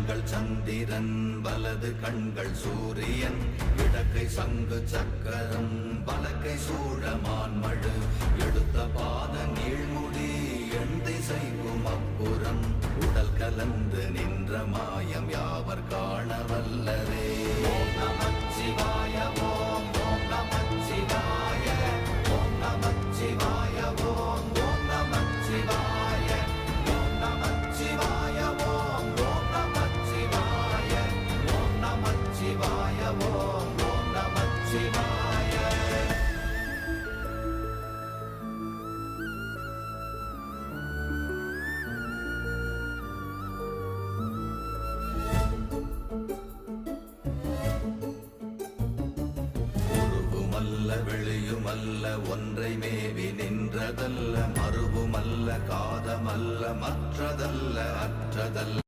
கண்கள் சந்திரன் வலது கண்கள் சூரியன் இடக்கை சங்கு சக்கரம் வலக்கை சூழமான்மழு எடுத்த பாத நீழ்முடி எண் திசைக்கும் அப்புறம் உடல் கலந்து நின்ற மாயம் யாவர் காண வல்லரே. ஓம் நமச்சிவாய ஓம் ஓம் நமச்சிவாய ஓம் நமச்சிவாய ஓம் ஓம் நமச்சிவாய ஓம் நமச்சிவாய ஓம் ஓம் நமச்சிவாய ஓம் நமச்சிவாய ஓம் ஓம் நமச்சிவாய. வெளியுமல்ல ஒன்றை மேவி நின்றதல்ல மறுவுமல்ல காதமல்ல மற்றதல்ல அற்றதல்ல